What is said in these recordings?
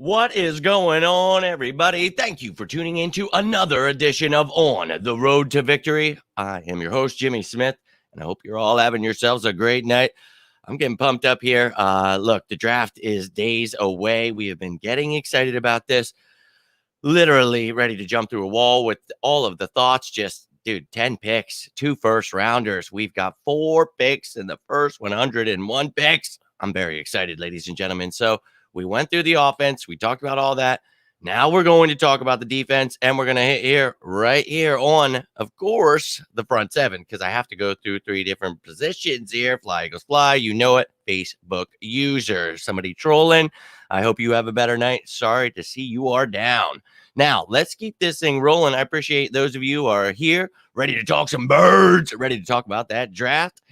What is going on, everybody? Thank you for tuning in to another edition of On the Road to Victory. I am your host, Jimmy Smith, and I hope you're all having yourselves a great night. I'm getting pumped up here. Look, the draft is days away. We have been getting excited about this, literally ready to jump through a wall with all of the thoughts. Just, dude, 10 picks, 2 first rounders. We've got 4 picks in the first 101 picks. I'm very excited, ladies and gentlemen. So, we went through the offense. We talked about all that. Now we're going to talk about the defense, and we're going to hit here, right here on, of course, the front 7, because I have to go through 3 different positions here. Fly, Eagles, fly. You know it. Facebook user. Somebody trolling. I hope you have a better night. Sorry to see you are down. Now, let's keep this thing rolling. I appreciate those of you who are here, ready to talk some birds, ready to talk about that draft.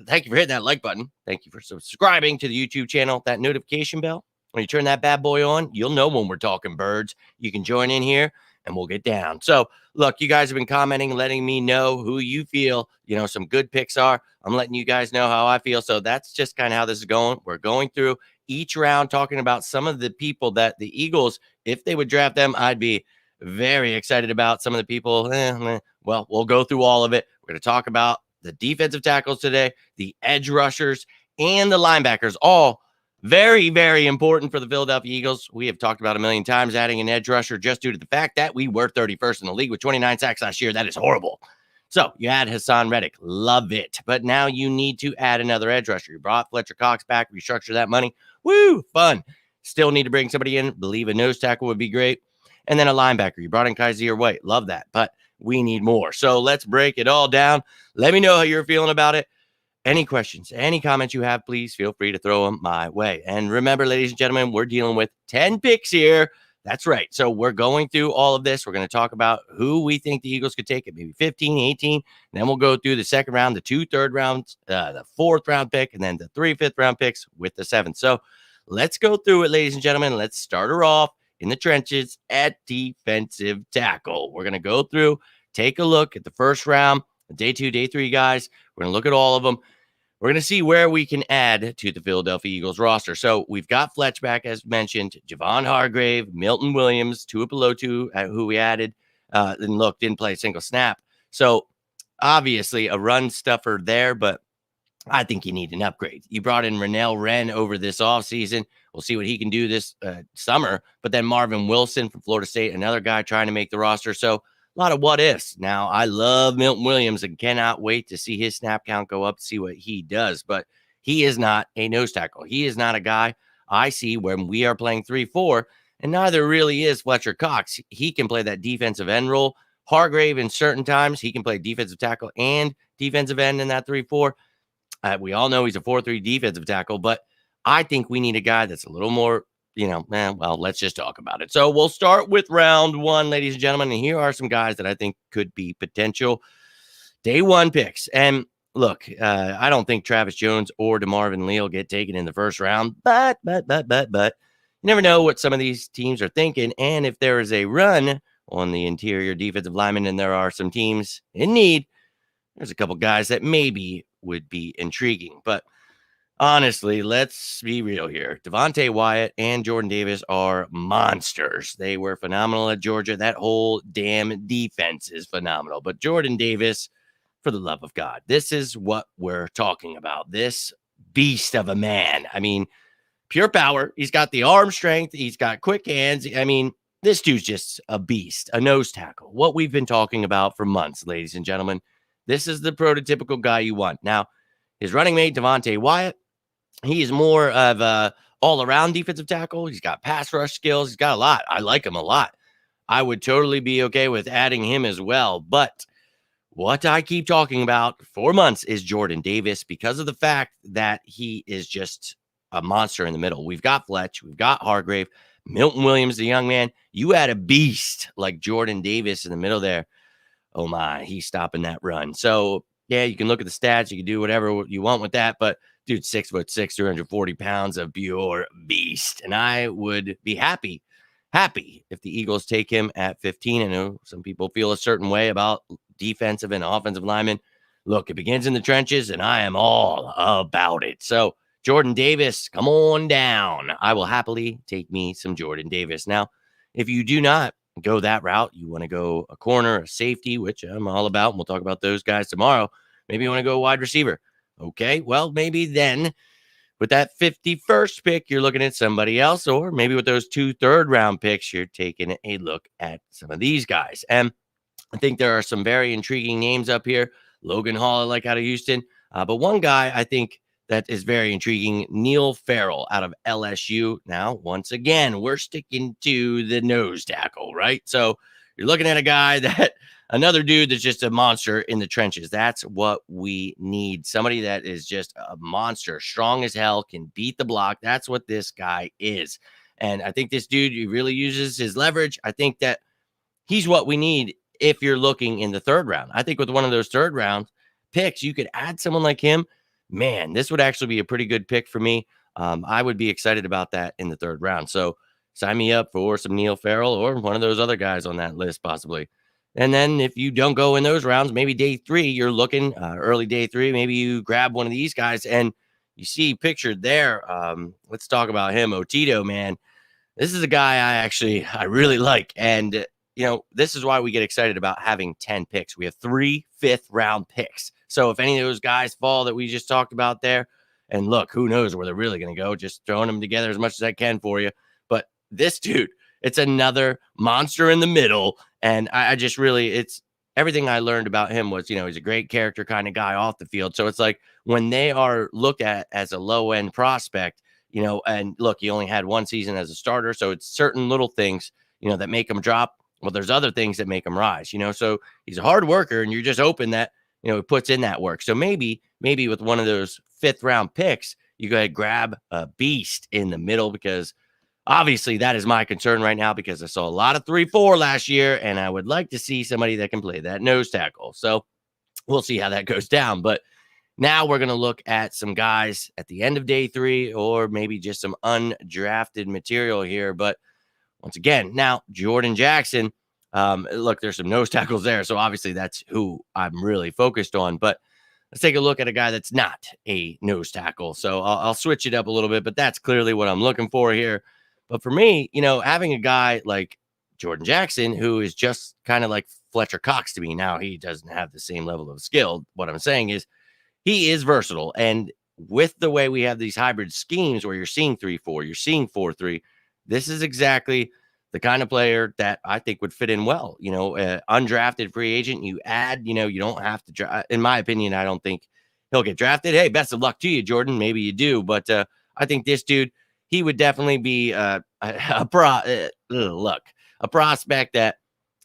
Thank you for hitting that like button. Thank you for subscribing to the YouTube channel, that notification bell. When you turn that bad boy on, you'll know when we're talking birds. You can join in here and we'll get down. So, look, you guys have been commenting, letting me know who you feel, some good picks are. I'm letting you guys know how I feel. So that's just kind of how this is going. We're going through each round talking about some of the people that the Eagles, if they would draft them, I'd be very excited about. Some of the people, well, we'll go through all of it. We're going to talk about the defensive tackles today, the edge rushers, and the linebackers, all very, very important for the Philadelphia Eagles. We have talked about a million times adding an edge rusher just due to the fact that we were 31st in the league with 29 sacks last year. That is horrible. So you add Hassan Reddick. Love it. But now you need to add another edge rusher. You brought Fletcher Cox back, restructure that money. Woo, fun. Still need to bring somebody in. Believe a nose tackle would be great. And then a linebacker. You brought in Kaiser White. Love that. But we need more. So let's break it all down. Let me know how you're feeling about it. Any questions, any comments you have, please feel free to throw them my way. And remember, ladies and gentlemen, we're dealing with 10 picks here. That's right. So we're going through all of this. We're going to talk about who we think the Eagles could take at maybe 15, 18. And then we'll go through the second round, the 2 third rounds, the 4th round pick, and then the 3 fifth round picks with the 7th. So let's go through it, ladies and gentlemen. Let's start her off in the trenches at defensive tackle. We're going to go through, take a look at the first round, day 2, day 3 guys. We're going to look at all of them. We're going to see where we can add to the Philadelphia Eagles roster. So we've got Fletch back, as mentioned, Javon Hargrave, Milton Williams, Tuipulotu, who we added, and look, didn't play a single snap. So obviously a run stuffer there, but I think you need an upgrade. You brought in Renell Wren over this offseason. We'll see what he can do this summer. But then Marvin Wilson from Florida State, another guy trying to make the roster. So a lot of what ifs. Now, I love Milton Williams and cannot wait to see his snap count go up to see what he does. But he is not a nose tackle. He is not a guy I see when we are playing 3-4, and neither really is Fletcher Cox. He can play that defensive end role. Hargrave, in certain times, he can play defensive tackle and defensive end in that 3-4. We all know he's a 4-3 defensive tackle, but I think we need a guy that's a little more, well, let's just talk about it. So we'll start with round 1, ladies and gentlemen, and here are some guys that I think could be potential day 1 picks. And look, I don't think Travis Jones or DeMarvin Leal get taken in the first round, but you never know what some of these teams are thinking. And if there is a run on the interior defensive lineman and there are some teams in need, there's a couple guys that maybe would be intriguing. But honestly, let's be real here. Devontae Wyatt and Jordan Davis are monsters. They were phenomenal at Georgia. That whole damn defense is phenomenal. But Jordan Davis, for the love of God, this is what we're talking about. This beast of a man. I mean, pure power. He's got the arm strength. He's got quick hands. I mean, this dude's just a beast, a nose tackle. What we've been talking about for months, ladies and gentlemen. This is the prototypical guy you want. Now, his running mate, Devontae Wyatt, he is more of a all-around defensive tackle. He's got pass rush skills. He's got a lot. I like him a lot. I would totally be okay with adding him as well. But what I keep talking about for months is Jordan Davis, because of the fact that he is just a monster in the middle. We've got Fletch. We've got Hargrave. Milton Williams, the young man. You add a beast like Jordan Davis in the middle there. Oh my, he's stopping that run. So yeah, you can look at the stats. You can do whatever you want with that. But dude, 6'6", 340 pounds of pure beast. And I would be happy if the Eagles take him at 15. I know some people feel a certain way about defensive and offensive linemen. Look, it begins in the trenches, and I am all about it. So Jordan Davis, come on down. I will happily take me some Jordan Davis. Now, if you do not go that route, you want to go a corner, a safety, which I'm all about, and we'll talk about those guys tomorrow. Maybe you want to go wide receiver. Okay, well, maybe then with that 51st pick, you're looking at somebody else, or maybe with those 2 third-round picks, you're taking a look at some of these guys. And I think there are some very intriguing names up here. Logan Hall, I like out of Houston. But one guy I think that is very intriguing, Neil Farrell out of LSU. Now, once again, we're sticking to the nose tackle, right? So you're looking at a guy that another dude that's just a monster in the trenches. That's what we need. Somebody that is just a monster, strong as hell, can beat the block. That's what this guy is. And I think this dude, he really uses his leverage. I think that he's what we need if you're looking in the 3rd round. I think with one of those 3rd round picks, you could add someone like him. Man, this would actually be a pretty good pick for me. I would be excited about that in the 3rd round. So sign me up for some Neil Farrell or one of those other guys on that list, possibly. And then if you don't go in those rounds, maybe day 3, you're looking early day 3, maybe you grab one of these guys and you see pictured there. Let's talk about him. Otito, man. This is a guy I really like. And this is why we get excited about having 10 picks. We have 3 5th-round picks. So if any of those guys fall that we just talked about there, and look, who knows where they're really going to go, just throwing them together as much as I can for you. But this dude, it's another monster in the middle. And I just really, it's everything I learned about him was, he's a great character kind of guy off the field. So it's like when they are looked at as a low-end prospect, and look, he only had 1 season as a starter. So it's certain little things, that make him drop. Well, there's other things that make him rise, so he's a hard worker and you're just hoping that, he puts in that work. So maybe with one of those 5th-round picks, you go ahead and grab a beast in the middle, because obviously that is my concern right now, because I saw a lot of 3-4 last year and I would like to see somebody that can play that nose tackle. So we'll see how that goes down. But now we're going to look at some guys at the end of day 3, or maybe just some undrafted material here. But once again, now Jordan Jackson, look, there's some nose tackles there. So obviously that's who I'm really focused on. But let's take a look at a guy that's not a nose tackle. So I'll switch it up a little bit, but that's clearly what I'm looking for here. But for me, having a guy like Jordan Jackson, who is just kind of like Fletcher Cox to me. Now, he doesn't have the same level of skill. What I'm saying is he is versatile. And with the way we have these hybrid schemes where you're seeing 3-4, you're seeing 4-3, this is exactly the kind of player that I think would fit in well. Undrafted free agent, you add, you don't have to, in my opinion, I don't think he'll get drafted. Hey, best of luck to you, Jordan. Maybe you do. But I think this dude, he would definitely be a prospect that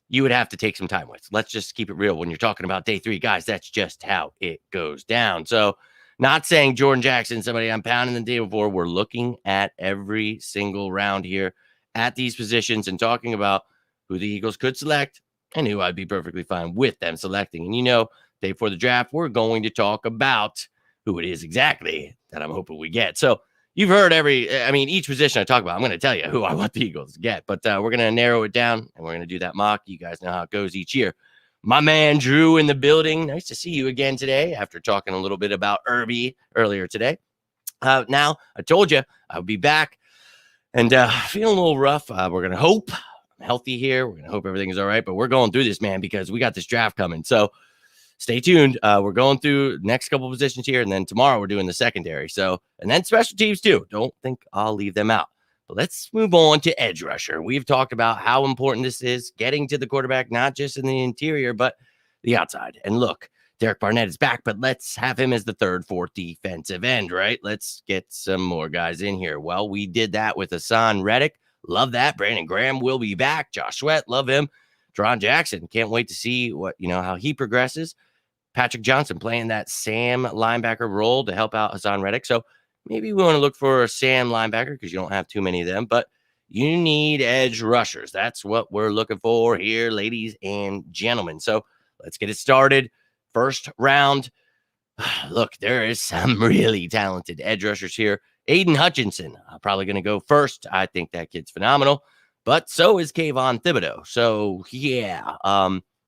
you would have to take some time with. Let's just keep it real. When you're talking about day 3, guys, that's just how it goes down. So not saying Jordan Jackson, somebody I'm pounding the table for. We're looking at every single round here at these positions and talking about who the Eagles could select and who I'd be perfectly fine with them selecting. And day before the draft, we're going to talk about who it is exactly that I'm hoping we get. So you've heard each position I talk about, I'm going to tell you who I want the Eagles to get, but we're going to narrow it down and we're going to do that mock. You guys know how it goes each year. My man Drew in the building. Nice to see you again today after talking a little bit about Irby earlier today. Now, I told you I would be back and feeling a little rough. We're going to hope I'm healthy here. We're going to hope everything is all right, but we're going through this, man, because we got this draft coming. So stay tuned. We're going through next couple positions here, and then tomorrow we're doing the secondary. So, and then special teams too. Don't think I'll leave them out. But let's move on to edge rusher. We've talked about how important this is, getting to the quarterback, not just in the interior, but the outside. And look, Derek Barnett is back, but let's have him as the 3rd, 4th defensive end, right? Let's get some more guys in here. Well, we did that with Hassan Reddick. Love that. Brandon Graham will be back. Josh Sweat, love him. Deron Jackson, can't wait to see how he progresses. Patrick Johnson playing that Sam linebacker role to help out Hassan Reddick. So maybe we want to look for a Sam linebacker because you don't have too many of them, but you need edge rushers. That's what we're looking for here, ladies and gentlemen. So let's get it started. First round. Look, there is some really talented edge rushers here. Aiden Hutchinson, probably going to go first. I think that kid's phenomenal, but so is Kayvon Thibodeau. So yeah,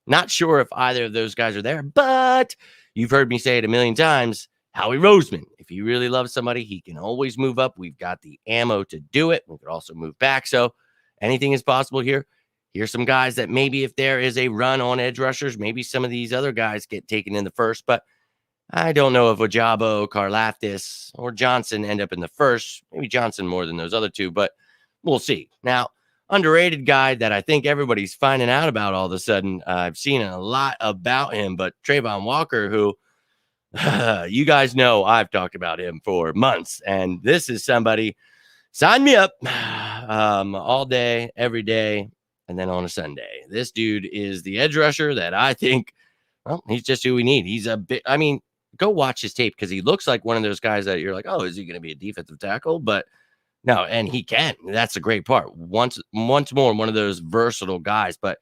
not sure if either of those guys are there, but you've heard me say it a million times. Howie Roseman, if if he really loves somebody, he can always move up. We've got the ammo to do it. We could also move back. So anything is possible here. Here's some guys that maybe if there is a run on edge rushers, maybe some of these other guys get taken in the first, but I don't know if Ojabo, Karlaftis, or Johnson end up in the first. Maybe Johnson more than those other two, but we'll see. Now, underrated guy that I think everybody's finding out about all of a sudden. I've seen a lot about him, but Trayvon Walker, who you guys know I've talked about him for months, and this is somebody, sign me up all day, every day, and then on a Sunday. This dude is the edge rusher that I think, well, he's just who we need. He's a bit, I mean, go watch his tape because he looks like one of those guys that you're like, oh, is he going to be a defensive tackle? But no, and he can. That's the great part. Once more, one of those versatile guys, but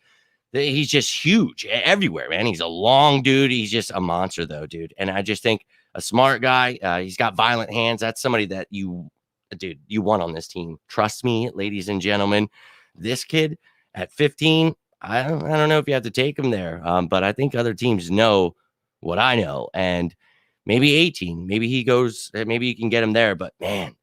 he's just huge everywhere, man. He's a long dude. He's just a monster, though, dude. And I just think a smart guy. He's got violent hands. That's somebody that you want on this team. Trust me, ladies and gentlemen. This kid at 15, I don't know if you have to take him there, but I think other teams know what I know. And maybe 18, maybe he goes, maybe you can get him there. But man,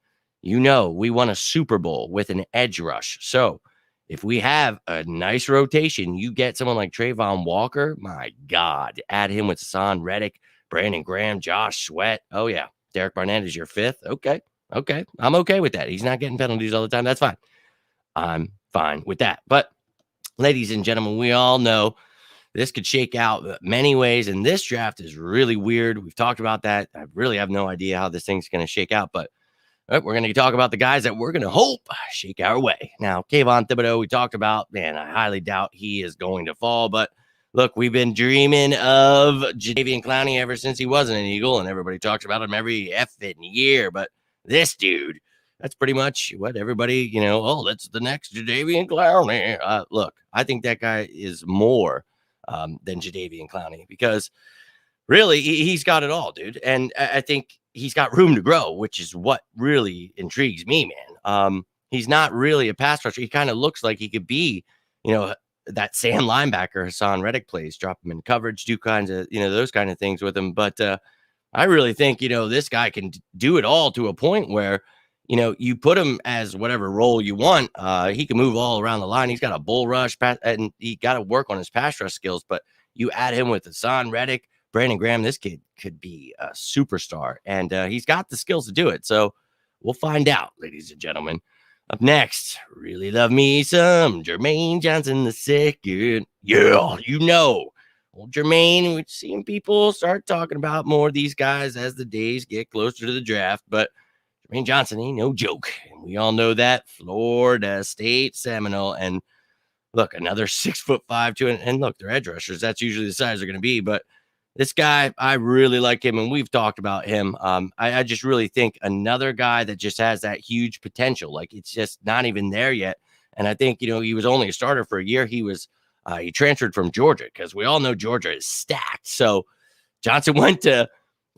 we won a Super Bowl with an edge rush. So if we have a nice rotation, you get someone like Trayvon Walker. My God, add him with Hassan Reddick, Brandon Graham, Josh Sweat. Oh yeah, Derek Barnett is your fifth. Okay, I'm okay with that. He's not getting penalties all the time. That's fine. I'm fine with that. But ladies and gentlemen, we all know this could shake out many ways, and this draft is really weird. We've talked about that. I really have no idea how this thing's going to shake out, but we're going to talk about the guys that we're going to hope shake our way. Now, Kayvon Thibodeau, we talked about, man, I highly doubt he is going to fall, but look, we've been dreaming of Jadeveon Clowney ever since he wasn't an Eagle, and everybody talks about him every effing year, but this dude, that's pretty much what everybody, oh, that's the next Jadeveon Clowney. Look, I think that guy is more than Jadeveon Clowney because really he's got it all, dude. And I think he's got room to grow, which is what really intrigues me, man. He's not really a pass rusher. He kind of looks like he could be, that Sam linebacker Hassan Reddick plays, drop him in coverage, do kinds of, those kind of things with him. But I really think, this guy can do it all to a point where, you put him as whatever role you want. He can move all around the line. He's got a bull rush pass, and he got to work on his pass rush skills. But you add him with Hassan Reddick, Brandon Graham, this kid could be a superstar, and he's got the skills to do it. So we'll find out, ladies and gentlemen. Up next, really love me some Jermaine Johnson the second. Yeah, old Jermaine. We're seeing people start talking about more of these guys as the days get closer to the draft, but Jermaine Johnson ain't no joke. And we all know that. Florida State Seminole. And look, another 6'5", and look, they're edge rushers. That's usually the size they're going to be. But this guy, I really like him, and we've talked about him. I just really think another guy that just has that huge potential. Like, it's just not even there yet. And I think, he was only a starter for a year. He transferred from Georgia because we all know Georgia is stacked. So Johnson went to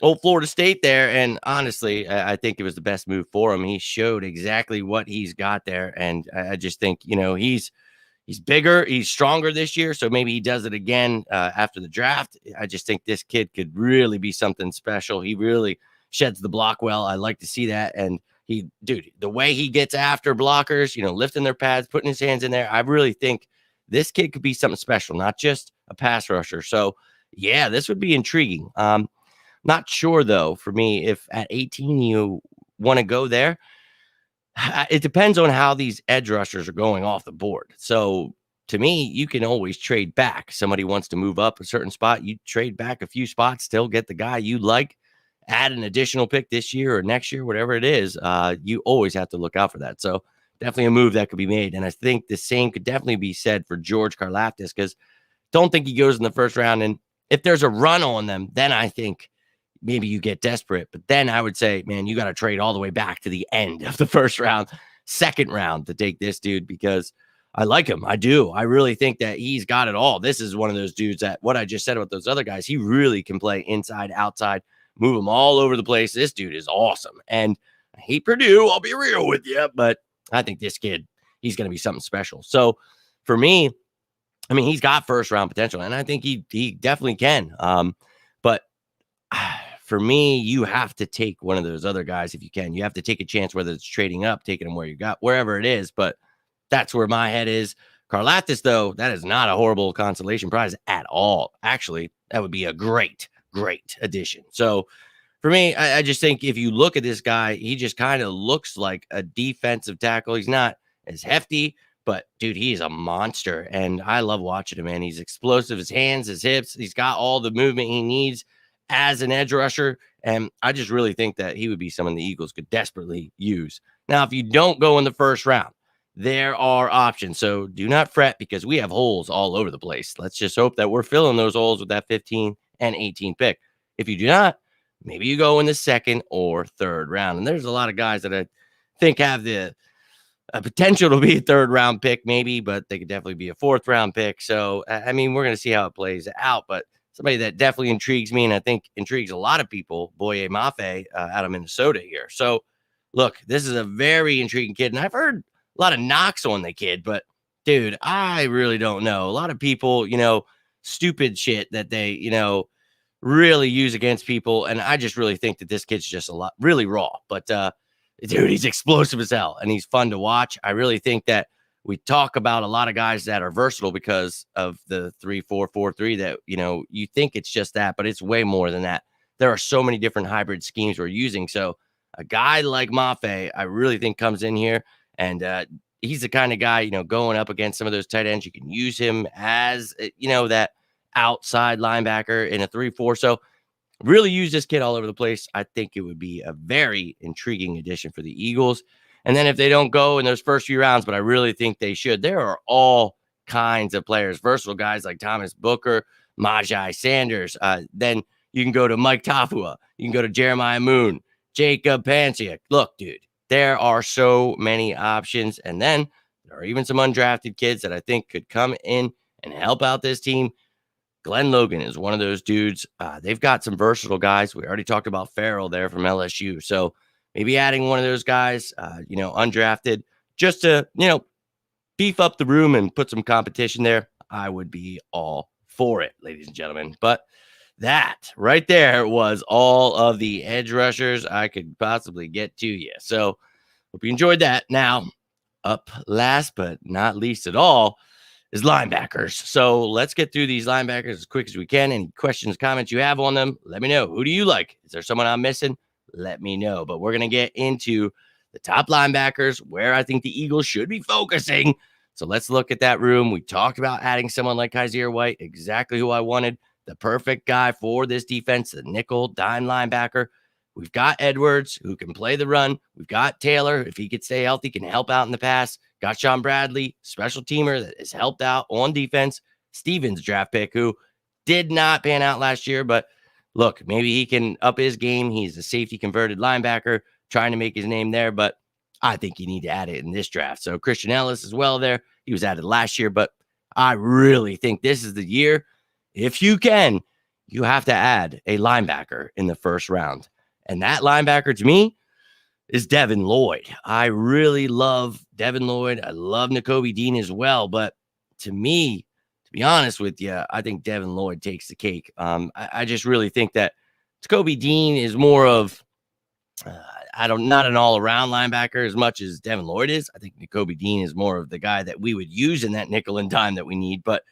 old Florida State there, and honestly, I think it was the best move for him. He showed exactly what he's got there, and I just think, he's bigger, he's stronger this year, so maybe he does it again after the draft. I just think this kid could really be something special. He really sheds the block well. I like to see that, and the way he gets after blockers, lifting their pads, putting his hands in there, I really think this kid could be something special, not just a pass rusher. So, yeah, this would be intriguing. Not sure, though, for me, if at 18 you want to go there. It depends on how these edge rushers are going off the board. So to me, you can always trade back. Somebody wants to move up a certain spot. You trade back a few spots, still get the guy you like, add an additional pick this year or next year, whatever it is. You always have to look out for that. So definitely a move that could be made. And I think the same could definitely be said for George Karlaftis, because don't think he goes in the first round. And if there's a run on them, then I think maybe you get desperate. But then I would say, man, you got to trade all the way back to the end of the first round, second round to take this dude, because I like him. I do. I really think that he's got it all. This is one of those dudes that what I just said about those other guys, he really can play inside, outside, move them all over the place. This dude is awesome. And I hate Purdue. I'll be real with you. But I think this kid, he's going to be something special. So for me, I mean, he's got first round potential, and I think he definitely can. But for me, you have to take one of those other guys if you can. You have to take a chance, whether it's trading up, taking them where you got, wherever it is. But that's where my head is. Karlaftis, though, that is not a horrible consolation prize at all. Actually, that would be a great addition. So for me, I just think if you look at this guy, he just kind of looks like a defensive tackle. He's not as hefty, but dude, he's a monster. And I love watching him, man. He's explosive, his hands, his hips. He's got all the movement he needs as an edge rusher. And I just really think that he would be someone the Eagles could desperately use. Now, if you don't go in the first round, there are options. So do not fret because we have holes all over the place. Let's just hope that we're filling those holes with that 15 and 18 pick. If you do not, maybe you go in the second or third round. And there's a lot of guys that I think have the potential to be a third round pick, maybe, but they could definitely be a fourth round pick. So, I mean, we're going to see how it plays out. But somebody that definitely intrigues me and I think intrigues a lot of people, Boye Mafe out of Minnesota here. So, look, this is a very intriguing kid. And I've heard a lot of knocks on the kid, but dude, I really don't know. A lot of people, stupid shit that they, really use against people. And I just really think that this kid's just really raw. But dude, he's explosive as hell and he's fun to watch. I really think that we talk about a lot of guys that are versatile because of the 3-4-4-3 that, you think it's just that, but it's way more than that. There are so many different hybrid schemes we're using. So a guy like Mafe, I really think comes in here and he's the kind of guy, going up against some of those tight ends. You can use him as, that outside linebacker in a 3-4. So really use this kid all over the place. I think it would be a very intriguing addition for the Eagles. And then if they don't go in those first few rounds, but I really think they should, there are all kinds of players, versatile guys like Thomas Booker, Majai Sanders. Then you can go to Mike Tafua. You can go to Jeremiah Moon, Jacob Pansiak. Look, dude, there are so many options. And then there are even some undrafted kids that I think could come in and help out this team. Glenn Logan is one of those dudes. They've got some versatile guys. We already talked about Farrell there from LSU. So maybe adding one of those guys, undrafted, just to, beef up the room and put some competition there. I would be all for it, ladies and gentlemen. But that right there was all of the edge rushers I could possibly get to you. So hope you enjoyed that. Now, up last but not least at all is linebackers. So let's get through these linebackers as quick as we can. Any questions, comments you have on them, let me know. Who do you like? Is there someone I'm missing? Let me know. But we're going to get into the top linebackers where I think the Eagles should be focusing. So let's look at that room. We talked about adding someone like Kaiser White, exactly who I wanted, the perfect guy for this defense, the nickel dime linebacker. We've got Edwards who can play the run. We've got Taylor, if he could stay healthy, can help out in the pass. Got Sean Bradley, special teamer that has helped out on defense. Stevens draft pick who did not pan out last year, but look, maybe he can up his game. He's a safety converted linebacker trying to make his name there, but I think you need to add it in this draft. So Christian Ellis as well there. He was added last year, but I really think this is the year. If you can, you have to add a linebacker in the first round. And that linebacker to me is Devin Lloyd. I really love Devin Lloyd. I love Nakobe Dean as well. But to me, to be honest with you, I think Devin Lloyd takes the cake. I just really think that Nakobe Dean is more of, not an all-around linebacker as much as Devin Lloyd is. I think Nakobe Dean is more of the guy that we would use in that nickel and dime that we need. But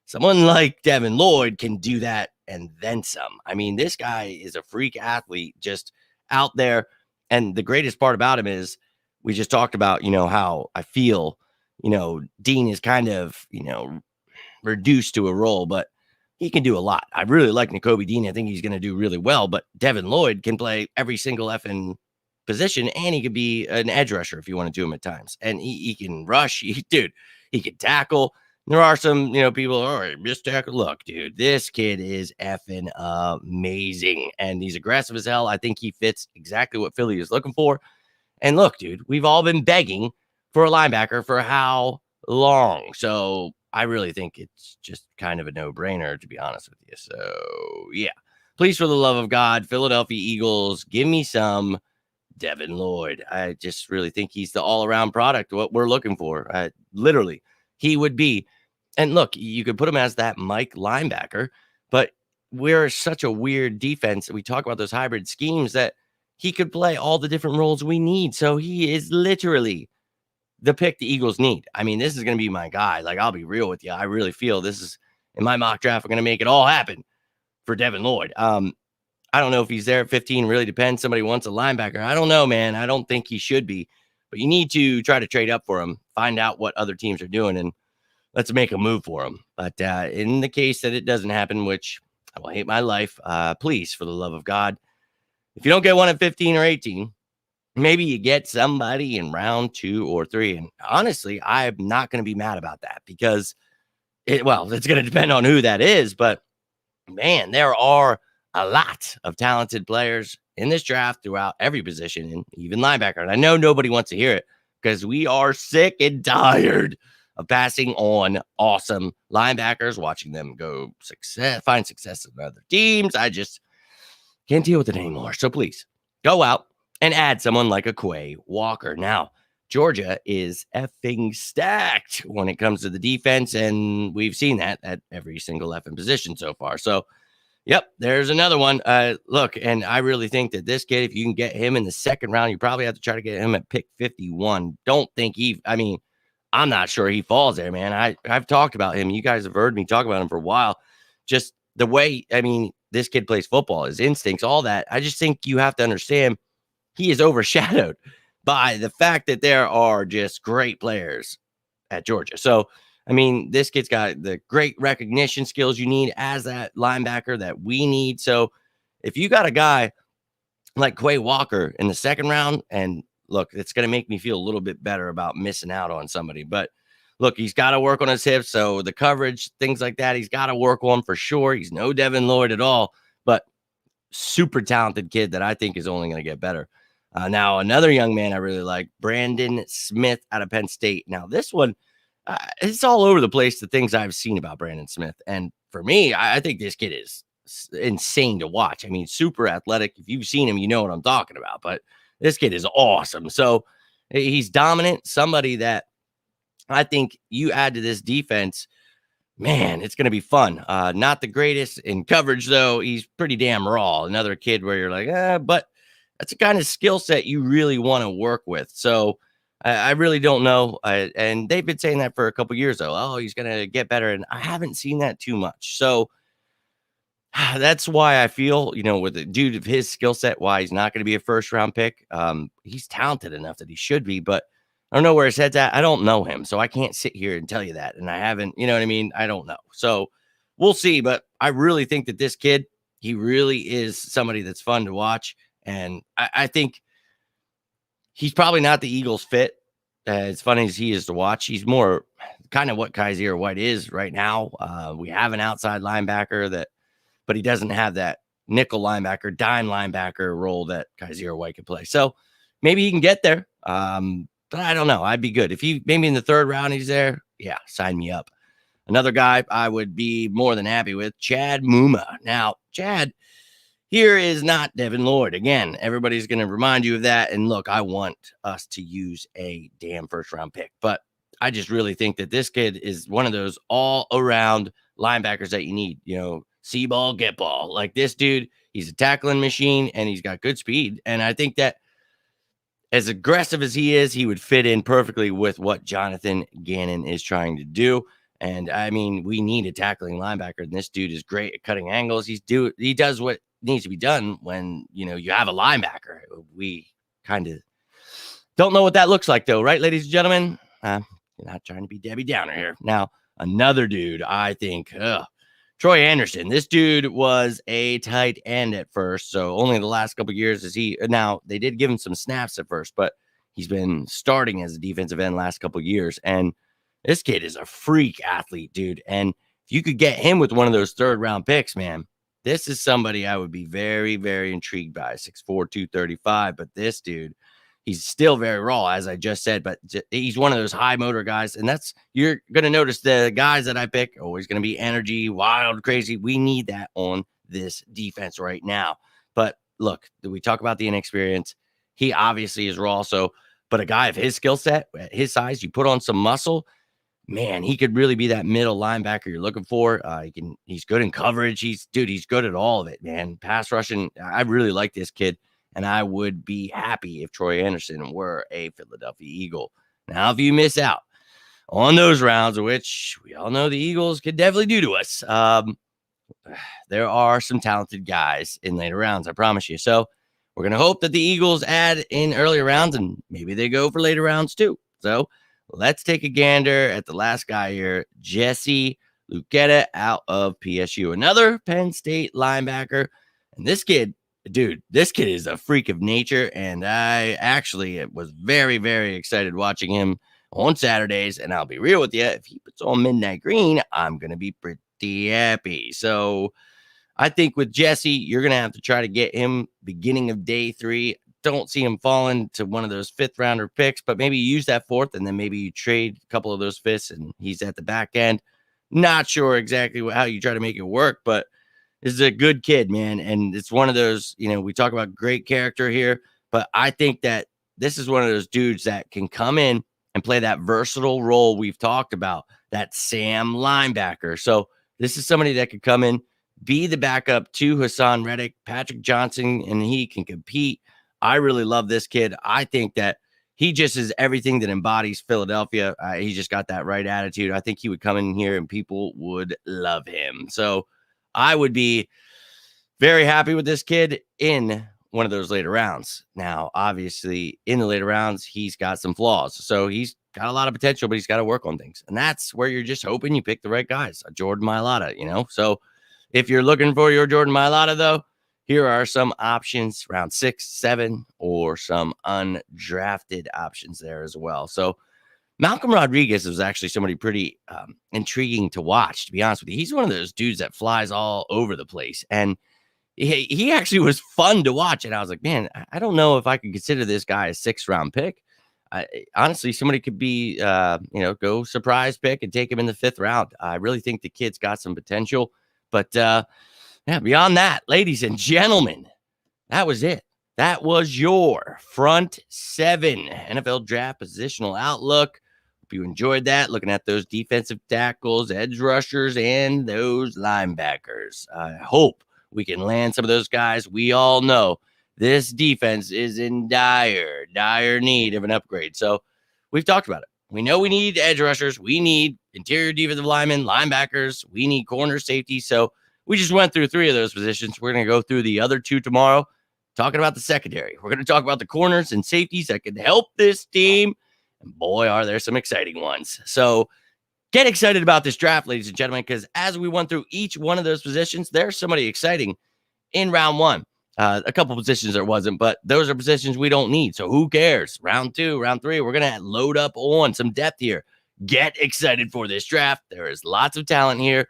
someone like Devin Lloyd can do that and then some. I mean, this guy is a freak athlete just out there. And the greatest part about him is we just talked about, how I feel, Dean is kind of, reduced to a role, but he can do a lot. I really like Nakobe Dean. I think he's going to do really well, but Devin Lloyd can play every single effing position and he could be an edge rusher if you want to do him at times. And he can rush. He can tackle. There are some, people, all right, missed tackle. Look, dude, this kid is effing amazing. And he's aggressive as hell. I think he fits exactly what Philly is looking for. And look, dude, we've all been begging for a linebacker for how long? So I really think it's just kind of a no-brainer, to be honest with you. So, yeah. Please, for the love of God, Philadelphia Eagles, give me some Devin Lloyd. I just really think he's the all-around product, what we're looking for. Literally, he would be. And look, you could put him as that Mike linebacker, but we're such a weird defense. We talk about those hybrid schemes that he could play all the different roles we need. So he is literally the pick the Eagles need. I mean, this is going to be my guy. Like, I'll be real with you. I really feel this is in my mock draft. We're going to make it all happen for Devin Lloyd. I don't know if he's there at 15. Really depends. Somebody wants a linebacker. I don't know, man. I don't think he should be, but you need to try to trade up for him, find out what other teams are doing, and let's make a move for him. But in the case that it doesn't happen, which I will hate my life, please, for the love of God, if you don't get one at 15 or 18, maybe you get somebody in round 2 or 3. And honestly, I'm not going to be mad about that because it's going to depend on who that is. But man, there are a lot of talented players in this draft throughout every position, and even linebacker. And I know nobody wants to hear it because we are sick and tired of passing on awesome linebackers, watching them find success in other teams. I just can't deal with it anymore. So please go out and add someone like a Quay Walker. Now, Georgia is effing stacked when it comes to the defense, and we've seen that at every single effing position so far. So, yep, there's another one. Look, and I really think that this kid, if you can get him in the second round, you probably have to try to get him at pick 51. Don't think I'm not sure he falls there, man. I've talked about him. You guys have heard me talk about him for a while. Just the way, this kid plays football, his instincts, all that. I just think you have to understand he is overshadowed by the fact that there are just great players at Georgia. So, this kid's got the great recognition skills you need as that linebacker that we need. So if you got a guy like Quay Walker in the second round, and look, it's going to make me feel a little bit better about missing out on somebody. But look, he's got to work on his hips. So the coverage, things like that, he's got to work on for sure. He's no Devin Lloyd at all, but super talented kid that I think is only going to get better. Now, another young man I really like, Brandon Smith out of Penn State. Now, this one, it's all over the place, the things I've seen about Brandon Smith. And for me, I think this kid is insane to watch. Super athletic. If you've seen him, you know what I'm talking about. But this kid is awesome. So he's dominant, somebody that I think you add to this defense, man, it's going to be fun. Not the greatest in coverage, though. He's pretty damn raw. Another kid where you're like, but that's the kind of skill set you really want to work with. So I really don't know. And they've been saying that for a couple years, though. Oh, he's going to get better. And I haven't seen that too much. So that's why I feel, with a dude of his skill set, why he's not going to be a first round pick. He's talented enough that he should be, but I don't know where his head's at. I don't know him. So I can't sit here and tell you that. And I haven't, I don't know. So we'll see. But I really think that this kid, he really is somebody that's fun to watch. And I think he's probably not the Eagles fit. As funny as he is to watch, he's more kind of what Kaiser White is right now. We have an outside linebacker but he doesn't have that nickel linebacker, dime linebacker role that Kaiser White could play. So maybe he can get there. But I don't know. I'd be good. If he maybe in the third round he's there, yeah, sign me up. Another guy I would be more than happy with, Chad Muma. Now, Chad here is not Devin Lloyd. Again, everybody's going to remind you of that. And look, I want us to use a damn first round pick, but I just really think that this kid is one of those all around linebackers that you need, see ball, get ball. Like this dude, he's a tackling machine and he's got good speed. And I think that as aggressive as he is, he would fit in perfectly with what Jonathan Gannon is trying to do. And we need a tackling linebacker. And this dude is great at cutting angles. He does what needs to be done when, you have a linebacker. We kind of don't know what that looks like though. Right, ladies and gentlemen? Not trying to be Debbie Downer here. Now, another dude, I think, Troy Anderson. This dude was a tight end at first, so only the last couple of years now they did give him some snaps at first, but he's been starting as a defensive end last couple of years, and this kid is a freak athlete, dude. And if you could get him with one of those third round picks, man, this is somebody I would be very, very intrigued by. 6'4", 235, but this dude, he's still very raw, as I just said, but he's one of those high motor guys. And you're going to notice the guys that I pick are always going to be energy, wild, crazy. We need that on this defense right now. But look, we talk about the inexperience. He obviously is raw. But a guy of his skill set, his size, you put on some muscle, man, he could really be that middle linebacker you're looking for. He's good in coverage. He's good at all of it, man. Pass rushing. I really like this kid, and I would be happy if Troy Anderson were a Philadelphia Eagle. Now, if you miss out on those rounds, which we all know the Eagles could definitely do to us, there are some talented guys in later rounds, I promise you. So we're going to hope that the Eagles add in earlier rounds, and maybe they go for later rounds too. So let's take a gander at the last guy here, Jesse Luchetta out of PSU, another Penn State linebacker. And this kid is a freak of nature, and I actually was very, very excited watching him on Saturdays. And I'll be real with you, if he puts on midnight green, I'm going to be pretty happy. So I think with Jesse, you're going to have to try to get him beginning of day 3. Don't see him falling to one of those 5th rounder picks, but maybe you use that 4th, and then maybe you trade a couple of those 5ths and he's at the back end. Not sure exactly how you try to make it work, but this is a good kid, man. And it's one of those, we talk about great character here, but I think that this is one of those dudes that can come in and play that versatile role we've talked about, that Sam linebacker. So this is somebody that could come in, be the backup to Hassan Reddick, Patrick Johnson, and he can compete. I really love this kid. I think that he just is everything that embodies Philadelphia. He's just got that right attitude. I think he would come in here and people would love him. So I would be very happy with this kid in one of those later rounds. Now, obviously, in the later rounds, he's got some flaws. So he's got a lot of potential, but he's got to work on things. And that's where you're just hoping you pick the right guys. Jordan Mailata, So if you're looking for your Jordan Mailata, though, here are some options, round 6, 7, or some undrafted options there as well. So Malcolm Rodriguez was actually somebody pretty intriguing to watch, to be honest with you. He's one of those dudes that flies all over the place. And he actually was fun to watch. And I was like, man, I don't know if I could consider this guy a 6th round pick. Honestly, somebody could be, go surprise pick and take him in the 5th round. I really think the kid's got some potential. But beyond that, ladies and gentlemen, that was it. That was your front 7 NFL draft positional outlook. Hope you enjoyed that, looking at those defensive tackles, edge rushers, and those linebackers. I hope we can land some of those guys. We all know this defense is in dire need of an upgrade. So we've talked about it. We know we need edge rushers. We need interior defensive linemen, linebackers. We need corner safety. So we just went through 3 of those positions. We're going to go through the other 2 tomorrow, talking about the secondary. We're going to talk about the corners and safeties that can help this team. And boy, are there some exciting ones. So get excited about this draft, ladies and gentlemen, because as we went through each one of those positions, there's somebody exciting in round 1. A couple positions there wasn't, but those are positions we don't need. So who cares? Round 2, round 3, we're going to load up on some depth here. Get excited for this draft. There is lots of talent here.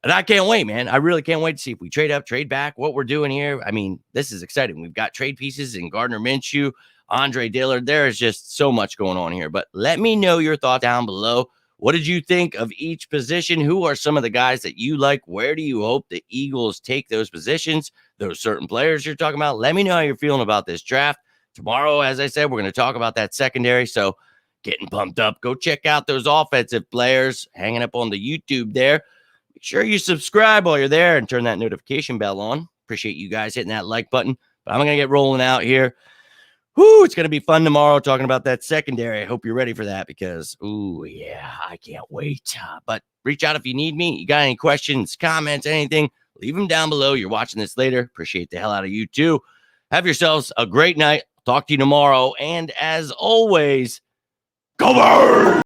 And I can't wait, man. I really can't wait to see if we trade up, trade back, what we're doing here. I mean, this is exciting. We've got trade pieces in Gardner Minshew, Andre Dillard. There is just so much going on here. But let me know your thoughts down below. What did you think of each position? Who are some of the guys that you like? Where do you hope the Eagles take those positions, those certain players you're talking about? Let me know how you're feeling about this draft. Tomorrow, as I said, we're going to talk about that secondary. So getting pumped up. Go check out those offensive players hanging up on the YouTube there. Make sure you subscribe while you're there and turn that notification bell on. Appreciate you guys hitting that like button. But I'm going to get rolling out here. Whoo, it's going to be fun tomorrow talking about that secondary. I hope you're ready for that because, ooh, yeah, I can't wait. But reach out if you need me. You got any questions, comments, anything, leave them down below. You're watching this later. Appreciate the hell out of you too. Have yourselves a great night. Talk to you tomorrow. And as always, go Birds!